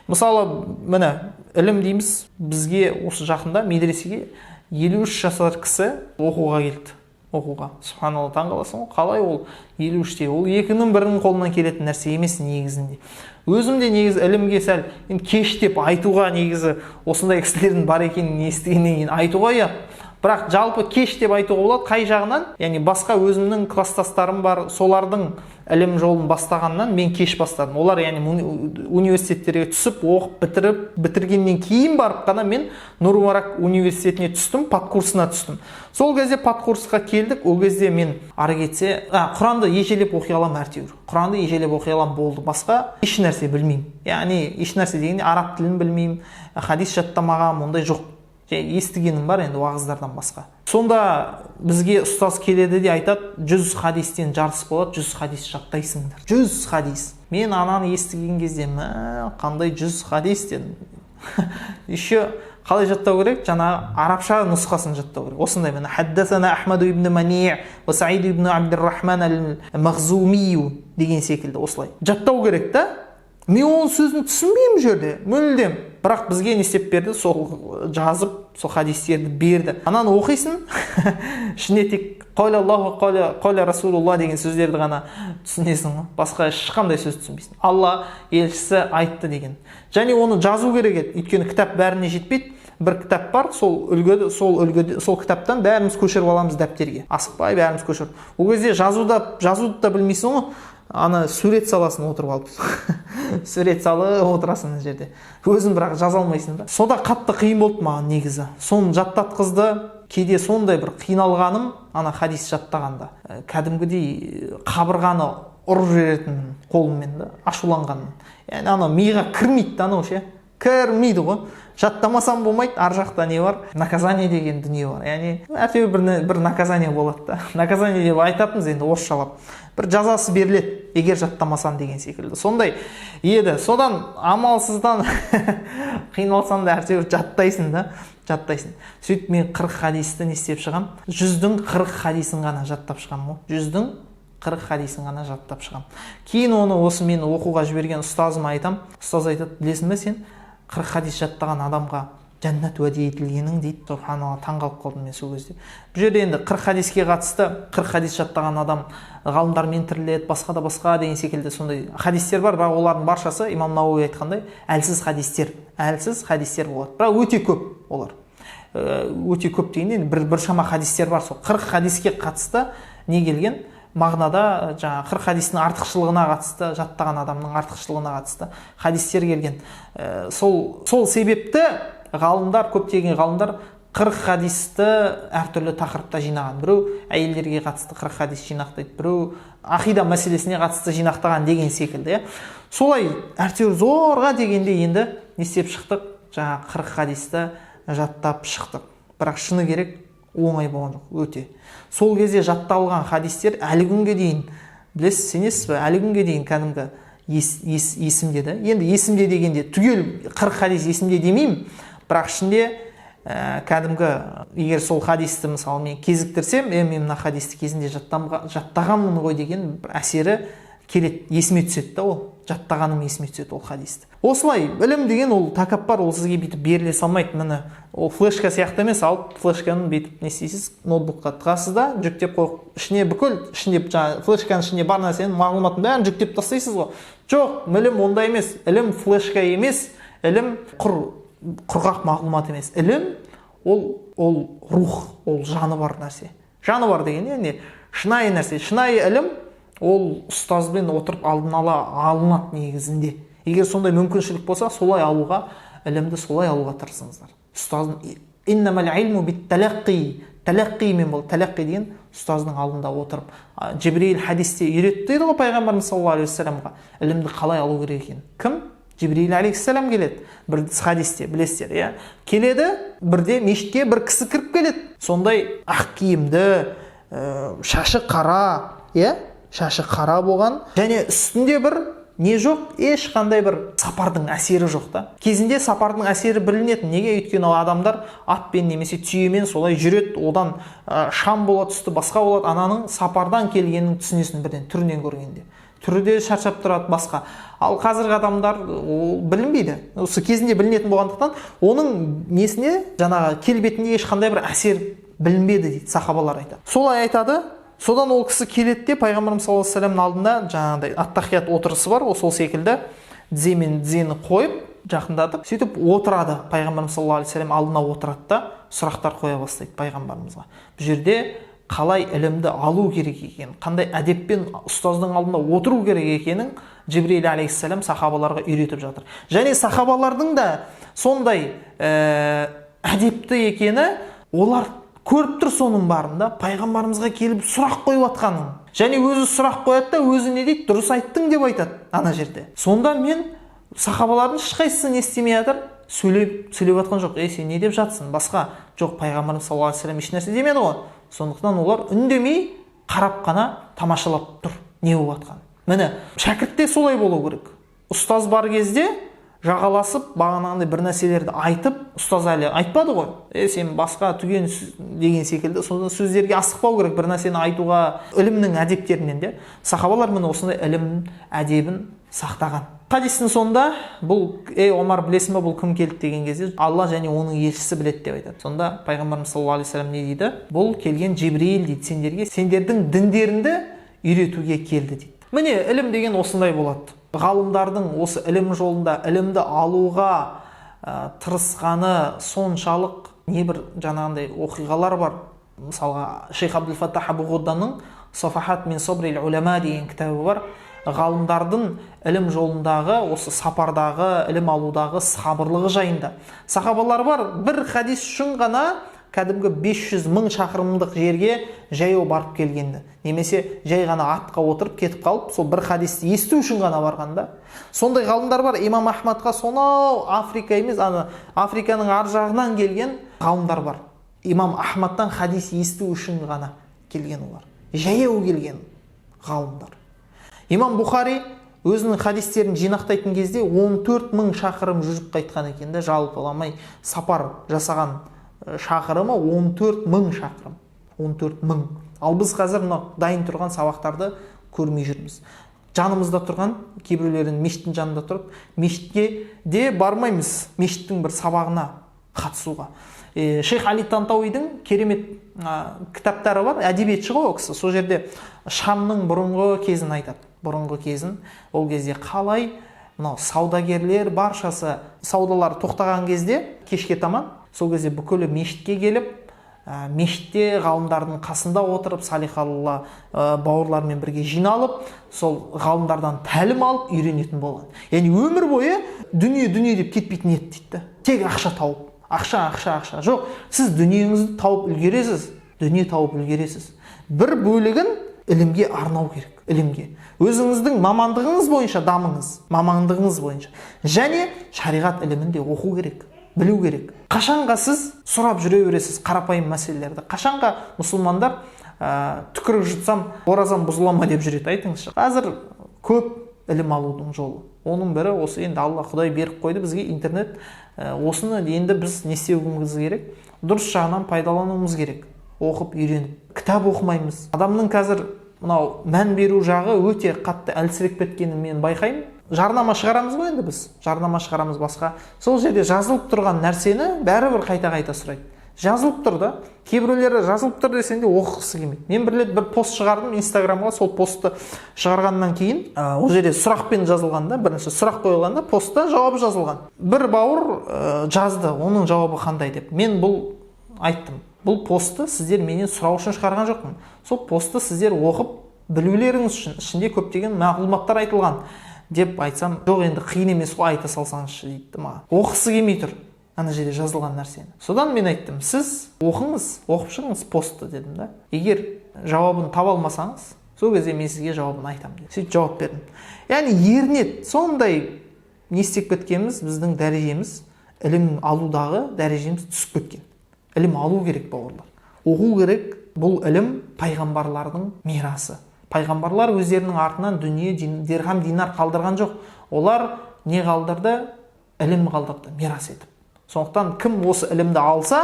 Мысалы, міне, ілім дейміз, бізге осы жақында медресеге 53 жасар кісі оқуға келді. Оқуға. Субханалла, таң қаласың ғой, қалай ол 53-те? Ол екінің бірінің қолынан келетін нәрсе емес негізінде. Өзім де негізі ілімге сәл кештеп айтуға негізі осындай кісілердің бар екенін естігеннен кейін айтуға ұят. Бірақ жалпы кеш деп айтуға болады. Қай жағынан? Яғни басқа өзімнің класстастарым бар, солардың ілім жолын бастағаннан мен кеш бастадым. Олар яғни университеттерге түсіп, оқып, бітіргеннен кейін барып қана мен Нұр-Марак университетіне түстім, подкурсына түстім. Сол кезде подкурсқа келдік, ол кезде мен ары кетсе, Құранды ежелеп оқи аламын әйтеуір. Құранды ежелеп оқи аламын болды. Басқа еш нәрсе білмеймін. Яғни еш нәрсе дегенде араб тілін білмеймін, хадис жаттамағам, ондай жоқ. Естігенім бар енді уағыздардан басқа. Сонда бізге ұстаз келеді де айтады, 100 хадистен жарыс болады, 100 хадис жаттайсыңдар. 100 хадис. Мен ананы естіген кезде, қандай 100 хадис дедім. Еще қалай жаттау керек? Жаңа арабша нұсқасын жаттау керек. Осындай мені хаддасана Ахмаду ибн Мани' ва Саид ибн Абдуррахман ал-Мағзуми деген секілді осылай. Жаттау керек та? Мен оның сөзін түсінбеймін жерде, мүлдем. Бірақ бізге не істеп берді? Сол жазып, сол хадистерді берді. Ананы оқисың, ішіне тек қауля Аллаху қауля Расулулла деген сөздерді ғана түсінесің. Басқа ешқандай сөз түсінбейсің. Алла елшісі айтты деген. Және оны жазу керек еді. Өйткені кітап бәріне жетпейді. Бір кітап бар, сол кітаптан бәріміз көшіріп аламыз дәптерге. Асықпай бәріміз көшіріп. Ол кезде жазуды да білмейсің ғой. Ана сурет саласын отырып алып. Сурет салы отырасың жерде. Өзің бірақ жаза алмайсың да. Сода қатты қиын болды маған негізі. Соны жаттатқызды. Кейде сондай бір қиналғаным ана хадис жаттағанда. Кәдімгідей қабырғаны ұрып жіберетін қолыммен да, ашуланғанын. Яғни ана миға кірмейді анау ше. Кірмейді ғой. Жаттамасам болмайды, ар жақта не бар? Наказание деген дүние бар. Яғни әйтеуір бір наказание болады да. Наказание деп айтатынбыз енді орысшалап. Бір жазасы беріледі, егер жаттамасам деген секілді. Сондай еді. Содан амалсыздан қиналсам да әйтеуір жаттайсың да, жаттайсың. Сөйтіп мен 40 хадисті не істеп шығам? 100-дің 40 хадисін ғана жаттап шығам ғой. 100-дің 40 хадисін ғана жаттап шығам. Кейін оны осы мені оқуға жіберген ұстазыма айтам. Ұстаз айтады, білесің бе сен 40 хадис жаттаған адамға жәннат уәде етілгенің дейді. Субханалла, таңғалып қалдым мен сол кезде. Бұл жерде енді 40 хадиске қатысты 40 хадис жаттаған адам ғалымдармен тіріледі, басқа да басқа деген секілді сондай хадистер бар, бірақ олардың баршасы имам Науи айтқандай әлсіз хадистер болады. Бірақ өте көп олар. Өте көп дегенде бір шама хадистер бар. Сол 40 хадиске қатысты не келген? Мағынада жаңа 40 хадистің артықшылығына қатысты, жаттаған адамның артықшылығына қатысты хадистер келген. Сол себепті ғалымдар, көптеген ғалымдар 40 хадисті әртүрлі тақырыпта жинаған. Біреу әйелдерге қатысты 40 хадис жинақтайды, біреу ақида мәселесіне қатысты жинақтаған деген секілді. Солай әртеуір зорға дегенде енді не істеп шықтық? Жаңа 40 хадисті жаттап шықтық. Бірақ шыны керек, оңай болған жоқ, өте. Сол кезде жатталған хадистер әлі күнге дейін, білесіз, сенесіз бе, әлі күнге дейін кәдімгі есімде да. Енді есімде дегенде түгел 40 хадис есімде демеймін, бірақ ішінде кәдімгі, егер сол хадисті мысалы мен кезіктірсем, мен мына хадисті кезінде жаттағанмын ғой деген бір әсері келеді, есіме түседі да, ол жаттағаным есіме түседі ол хадисті. Осылай ілім деген ол тәкаппар, ол сізге бүйтіп беріле салмайды. Міне ол флешка сияқты емес, алып флешканы бүйтіп не істейсіз, ноутбукқа тығасыз да, жүктеп қойып, ішіне бүкіл, ішінде флешканың ішінде бар нәрсенің мағлұматын бәрін жүктеп тастайсыз ғой. Жоқ, ілім ондай емес. Ілім флешка емес, ілім құрғақ мағлұмат емес. Ілім ол рух, ол жаны бар нәрсе. Жаны бар деген не? Шынайы нәрсе. Шынайы ілім ол ұстазбен отырып алдын ала алынады негізінде. Егер сондай мүмкіншілік болса, солай алуға, ілімді солай алуға тырысыңыздар. Ұстаздың иннамал илму бит-талаққи, талаққимен бол, талаққи деген ұстаздың алдында отырып. Жибрил хадисте үйретті дейді ғой пайғамбарымыз саллаллаху алейхи вассаламға ілімді қалай алу керек екенін. Кім? Жибрил алейхиссалам келеді. Бір хадисте, білесіздер, иә? Келеді, бірде мешітке бір кісі кіріп келеді. Сондай ақ киімді, шашы қара, иә? Шашы қара болған, және үстінде бір не жоқ, ешқандай бір сапардың әсері жоқ та. Кезінде сапардың әсері білінетін. Неге? Өйткені адамдар атпен немесе түйемен солай жүреді, одан шам болады, үсті басқа болады. Ананың сапардан келгенін түсінесің бірден, түрінен көргенде. Түрі де шаршап тұрады басқа. Ал қазіргі адамдар ол білінбейді. Осы кезінде білінетін болғандықтан, оның несіне, жаңағы келбетінде ешқандай бір әсер білінбеді дейді, сахабалар айтады. Солай айтады. Содан ол кісі келеді де пайғамбарымыз саллаллаху алейхи вассаламның алдында жаңағыдай ат-тахият отырысы бар, сол секілді тіземен тізені қойып, жақындатып, сөйтіп отырады. Пайғамбарымыз саллаллаху алейхи вассалам алдына отырады да сұрақтар қоя бастайды пайғамбарымызға. Бұл жерде қалай ілімді алу керек екенін, қандай әдеппен ұстаздың алдында отыру керек екенін Жибрил алейхиссалам сахабаларға үйретіп жатыр. Және сахабалардың да сондай әдепті екені, олар көріп тұр соның барында пайғамбарымызға келіп сұрақ қойып жатқанын. Және өзі сұрақ қояды да өзі не дейді? Дұрыс айттың деп айтады ана жерде. Сонда мен сахабалардың ешқайсысы не істемей жатыр? Сөйлеп жатқан жоқ. Сен не деп жатсың? Басқа жоқ, пайғамбарымыз саллаллаху алейхи вассалам еш нәрсе демеді ғой. Сондықтан олар үндемей қарап қана тамашалап тұр не болып жатқанын. Міне, шәкіртте солай болу керек. Ұстаз бар кезде жағаласып, бағанағындай бір нәрселерді айтып, ұстаз әлі айтпады ғой. Сен басқа түген деген секілді, сонда сөздерге асықпау керек, бір нәрсені айтуға, ілімнің әдептерінен де. Сахабалар міне осындай ілімнің әдебін сақтаған. Хадистің сонда бұл, Омар, білесің бе, бұл кім келді деген кезде, Алла және оның елшісі біледі деп айтады. Сонда пайғамбарымыз саллаллаху алейхи вассалам не дейді? Бұл келген Жибрил дейді, сендерге, сендердің діндеріңді үйретуге келді дейді. Міне, ілім деген осындай болады. Ғалымдардың осы ілім жолында ілімді алуға тырысқаны соншалық небір жаңағындай оқиғалар бар. Мысалға, Шейх Абдул-Фаттах Абу-Ғудданың «Сафахат мин сабрил уляма» деген кітабы бар. Ғалымдардың ілім жолындағы, осы сапардағы, ілім алудағы сабырлығы жайында. Сахабалар бар, бір хадис үшін ғана кәдімгі 500 мың шақырымдық жерге жаяу барып келгенді. Немесе жай ғана атқа отырып кетіп қалып, сол бір хадисті есту үшін ғана барғанда. Сондай ғалымдар бар. Имам Ахмадқа сонау Африка емес, Африканың ар жағынан келген ғалымдар бар. Имам Ахмадтан хадис есту үшін ғана келген олар. Жаяу келген ғалымдар. Имам Бухари өзінің хадистерін жинақтайтын кезде 14 мың шақырым жүріп қайтқан екен де, жалпыламай сапар жасаған шақырымы 14 мың шақырым. 14 мың. Ал біз қазір дайын тұрған сабақтарды көрмей жүрміз. Жанымызда тұрған, кейбіреулердің мешіттің жанында тұрып, мешітке де бармаймыз, мешіттің бір сабағына қатысуға. Шейх Али Тантауидің керемет кітаптары бар, әдебиетші ғой ол кісі. Сол жерде Шамның бұрынғы кезін айтады. Бұрынғы кезін, ол кезде қалай саудагерлер баршасы саудалар тоқтаған кезде, кешке таман, сол кезде бүкілі мешітке келіп, мешітте ғалымдардың қасында отырып, салихалы бауырлармен бірге жиналып, сол ғалымдардан тәлім алып үйренетін болған. Яғни өмір бойы дүние деп кетпейтін еді дейді. Тек ақша тауып, ақша. Жоқ, сіз дүниеңізді тауып үлгересіз, дүние тауып үлгересіз. Бір бөлігін ілімге арнау керек, ілімге. Өзіңіздің мамандығыңыз бойынша дамыңыз, мамандығыңыз бойынша. Және шариғат ілімін де оқу керек. білу керек. Қашанға сіз сұрап жүре бересіз қарапайым мәселелерді? Қашанға мұсылмандар түкірік жұтсам оразам бұзыла ма деп жүреді? Айтыңызшы. Қазір көп ілім алудың жолы. Оның бірі осы, енді Алла Құдай беріп қойды бізге интернет. Осыны енді біз не істеуіміз керек? Дұрыс жағынан пайдалануымыз керек. Оқып, үйреніп. Кітап оқымаймыз. Адамның қазір мынау мән беру жағы өте қатты әлсіреп кеткенін мен байқаймын. Жарнама шығарамыз ғой енді біз. Жарнама шығарамыз басқа. Сол жерде жазылып тұрған нәрсені бәрібір қайта-қайта сұрайды. Жазылып тұр да. Кейбіреулері жазылып тұр десең де оқығысы келмейді. Мен бір пост шығардым Инстаграмға, сол постты шығарғаннан кейін, ол жерде сұрақпен жазылғанда, бірінші сұрақ қойылғанда, постта жауабы жазылған. Бір бауыр жазды, оның жауабы қандай деп. Мен айттым. Бұл постты сіздер менен сұрау үшін шығарған жоқпын. Сол постты сіздер оқып білулеріңіз үшін, ішінде көптеген мағлұматтар айтылған деп айтсам, жоқ енді қиын емес қой, айта салсаңызшы дейді маған. Оқысы келмей тұр ана жерде жазылған нәрсені. Содан мен айттым, сіз оқыңыз, оқып шығыңыз постты дедім да. Егер жауабын таба алмасаңыз, сол кезде мен сізге жауабын айтамын деді. Сөйтіп жауап бердім. Яғни ерінет, сондай не істеп кеткеніміз, біздің дәрежеміз, ілім алудағы дәрежеміз түсіп кеткен. Ілім алу керек бауырлар. Оқу керек. Бұл ілім пайғамбарлардың мирасы. Пайғамбарлар өздерінің артынан дүние, дирхам, динар қалдырған жоқ. Олар не қалдырды? Ілім қалдырды, мирас етіп. Сондықтан кім осы ілімді алса,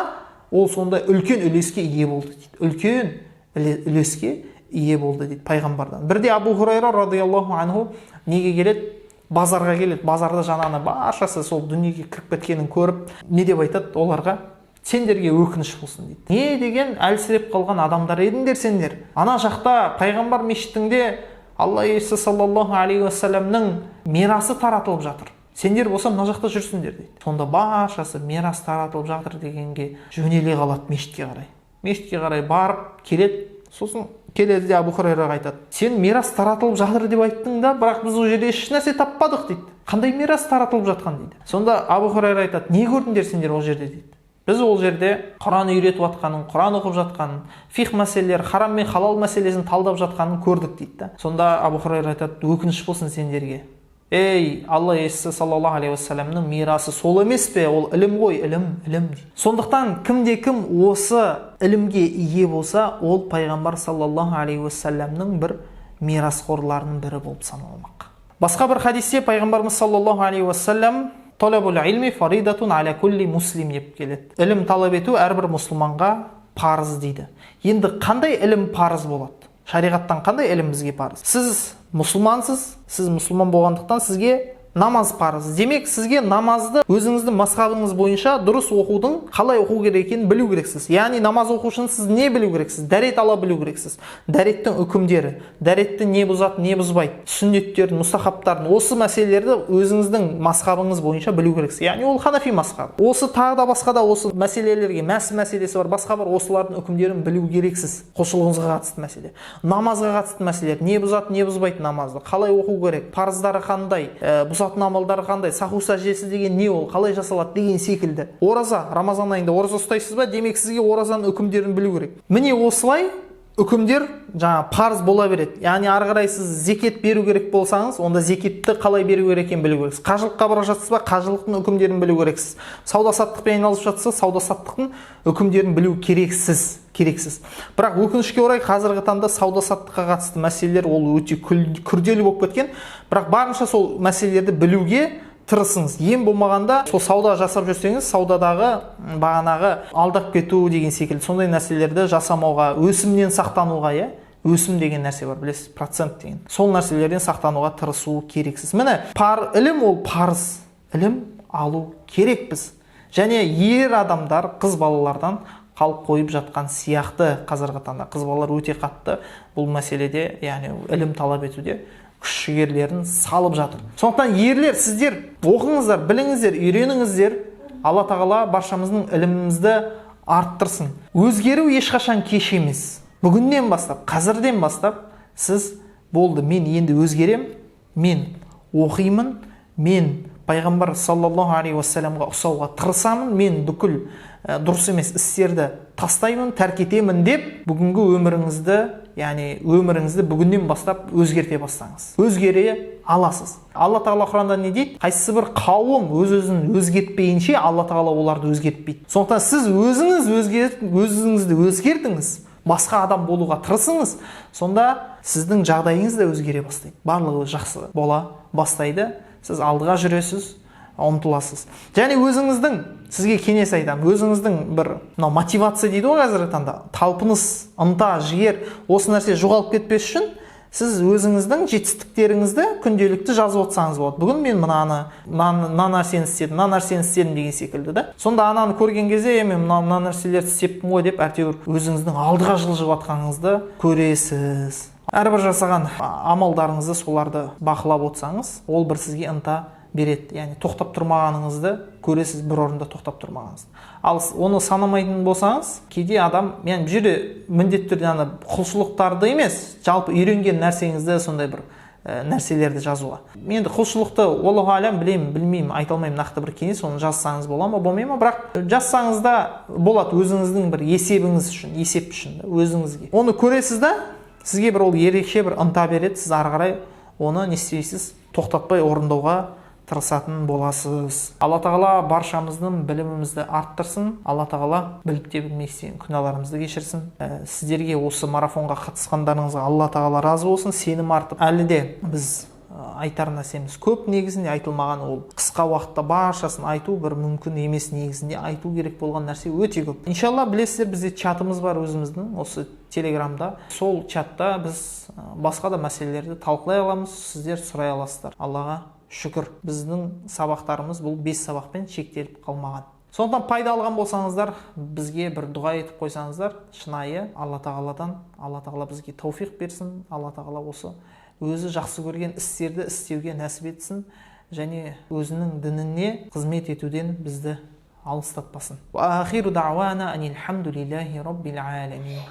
ол сонда үлкен үлеске ие болды дейді. Үлкен үлеске ие болды дейді пайғамбардан. Бірде Абу Хурайра радиаллаху анху неге келеді? Базарға келеді. Базарда жаңағыны баршасы сол дүниеге кіріп кеткенін көріп, не деп айтады оларға? Сендерге өкініш болсын дейді. Не деген әлсіреп қалған адамдар едіңдер сендер. Ана жақта пайғамбар мешітінде Алла Иса саллаллаху алейхи уассаламның мирасы таратылып жатыр. Сендер болса мына жақта жүрсіңдер дейді. Сонда баршасы мирас таратылып жатыр дегенге жөнеле қалады мешітке қарай. Мешітке қарай барып келеді. Сосын келеді де Абу Хурайраға айтады: сен мирас таратылып жатыр деп айттың да, бірақ біз ол жерде еш нәрсе таппадық дейді. Қандай мирас таратылып жатқан дейді. Сонда Абу Хурайра айтады: не көрдіңдер сендер ол жерде дейді. Біз ол жерде Құран үйретіп жатқанын, Құран оқып жатқанын, фих мәселелер, харам мен халал мәселесін талдап жатқанын көрдік дейді. Сонда Абу Хурайра айтады: өкініш болсын сендерге. Ей, Алла Иса саллаллаху алейхи уассаламның мирасы сол емес пе? Ол ілім ғой, ілім дейді. Сондықтан кім осы ілімге ие болса, ол пайғамбар саллаллаху алейхи уассаламның бір мирасқорларының бірі болып саналмақ. Басқа бір хадисте пайғамбарымыз саллаллаху алейхи уассалам талабул илми фаридатун аля кулли муслим деп келеді. Ілім талап ету әрбір мұсылманға парыз дейді. Енді қандай ілім парыз болады? Шариғаттан қандай ілім бізге парыз? Сіз мұсылмансыз, сіз мұсылман болғандықтан сізге намаз парыз. Демек, сізге намазды өзіңіздің мазхабыңыз бойынша дұрыс оқудың қалай оқу керек екенін білу керексіз. Яғни намаз оқу үшін сіз не білу керексіз? Дәрет ала білу керексіз. Дәреттің үкімдері, дәретті не бұзады, не бұзбайды, сүннеттерін, мұстахабтарын, осы мәселелерді өзіңіздің мазхабыңыз бойынша білу керексіз. Яғни ол ханафи мазхабы. Осы тағы да басқа да осы мәселелерге, мәселесі бар, басқа бар, осылардың үкімдерін білу керексіз. Құлшылығыңызға қатысты мәселе, намазға қатысты мәселелер, не бұзады, не бұзбайды намазды, қалай оқу керек, парыздары қандай, бұзатын амалдары қандай, саху сәждесі деген не, ол қалай жасалады деген секілді. Ораза, Рамазан айында ораза ұстайсыз ба? Демек, сізге оразаның үкімдерін білу керек. Міне осылай үкімдер жаңа парыз бола береді. Яғни ары қарай сіз зекет беру керек болсаңыз, онда зекетті қалай беру керек екенін білу керексіз. Қажылыққа бара жатсыз ба? Қажылықтың үкімдерін білу керексіз. Сауда саттықпен айналысып жатсыз, сауда саттықтың үкімдерін білу керексіз. Бірақ өкінішке орай қазіргі таңда сауда саттыққа қатысты мәселелер ол өте күрделі болып кеткен. Бірақ барынша сол мәселелерді білуге тырысыңыз. Ең болмағанда сол сауда жасап жүрсеңіз, саудадағы бағанағы алдап кету деген секілді сондай нәрселерді жасамауға, өсімнен сақтануға, өсім деген нәрсе бар, білесіз, процент деген. Сол нәрселерден сақтануға тырысу керексіз. Міне, ілім ол парыз. Ілім алу керекпіз. Және ер адамдар қыз балалардан қалып қойып жатқан сияқты қазіргі таңда қыз балалар өте қатты бұл мәселеде, яғни ілім талап етуде күш-жігерлерін салып жатыр. Сондықтан ерлер, сіздер оқыңыздар, біліңіздер, үйреніңіздер. Алла тағала баршамыздың ілімімізді арттырсын. Өзгеру ешқашан кеш емес. Бүгіннен бастап, қазірден бастап сіз болды, мен енді өзгерем, мен оқимын, мен пайғамбар саллаллаху алейхи уассаламға ұқсауға тырысамын, мен бүкіл дұрыс емес істерді тастаймын, тәрк етемін деп, бүгінгі өміріңізді, яғни өміріңізді бүгіннен бастап өзгерте бастаңыз. Өзгере аласыз. Алла тағала Құранда не дейді? Қайсысы бір қауым өз-өзін өзгертпейінше, Алла тағала оларды өзгертпейді. Сондықтан сіз өзіңізді өзгертіңіз, басқа адам болуға тырысыңыз, сонда сіздің жағдайыңыз да өзгере бастайды. Барлығы жақсы бола бастайды. Сіз алдыға жүресіз, ұмтыласыз. Және өзіңіздің, сізге кеңес айтамын, өзіңіздің бір мотивация дейді ғой қазіргі таңда, талпыныс, ынта, жігер, осы нәрсе жоғалып кетпес үшін, сіз өзіңіздің жетістіктеріңізді күнделікті жазып отырсаңыз болады. Бүгін мен мына нәрсені істедім деген секілді да. Сонда ананы көрген кезде, мен мына нәрселерді істеппін ғой деп, әйтеуір өзіңіздің алдыға жылжып жатқаныңызды көресіз. Әрбір жасаған амалдарыңызды, соларды бақылап отырсаңыз, ол бір сізге ынта береді. Яғни тоқтап тұрмағаныңызды көресіз, бір орында тоқтап тұрмағаныңызды. Ал оны санамайтын болсаңыз, кейде адам, яғни бұл жерде міндетті түрде құлшылықтарды емес, жалпы үйренген нәрсеңізді, сондай бір нәрселерді жазуға. Енді құлшылықты Аллаху алям білмеймін, айта алмаймын нақты бір кеңес, оны жазсаңыз бола ма, болмай ма, бірақ жазсаңыз да болады, өзіңіздің бір есебіңіз үшін, есеп үшін өзіңізге. Оны көресіз да, сізге бір ол ерекше бір ынта береді, сіз ары қарай оны не істейсіз, тоқтатпай орындауға тырысатын боласыз. Алла тағала баршамыздың білімімізді арттырсын. Алла тағала біліп те білмей істеген күнәларымызды кешірсін. Сіздерге осы марафонға қатысқандарыңызға Алла тағала разы болсын, сенім артып. Әлі де біз айтар нәрсеміз көп, негізінде айтылмаған, ол қысқа уақытта баршасын айту бір мүмкін емес, негізінде айту керек болған нәрсе өте көп. Иншалла, білесіздер, бізде чатымыз бар өзіміздің, осы Телеграмда. Сол чатта біз басқа да мәселелерді талқылай аламыз, сіздер сұрай аласыздар. Аллаға шүкір, біздің сабақтарымыз бұл 5 сабақпен шектеліп қалмаған. Сондықтан пайда алған болсаңыздар, бізге бір дұға етіп қойсаңыздар, шынайы Алла тағаладан, Алла тағала бізге тауфиқ берсін, Алла тағала осы өзі жақсы көрген істерді істеуге нәсіп етсін, және өзінің дініне қызмет етуден бізді алыстатпасын. Ва ахиру дa'вана анил хамдулиллахи rabbil alamin.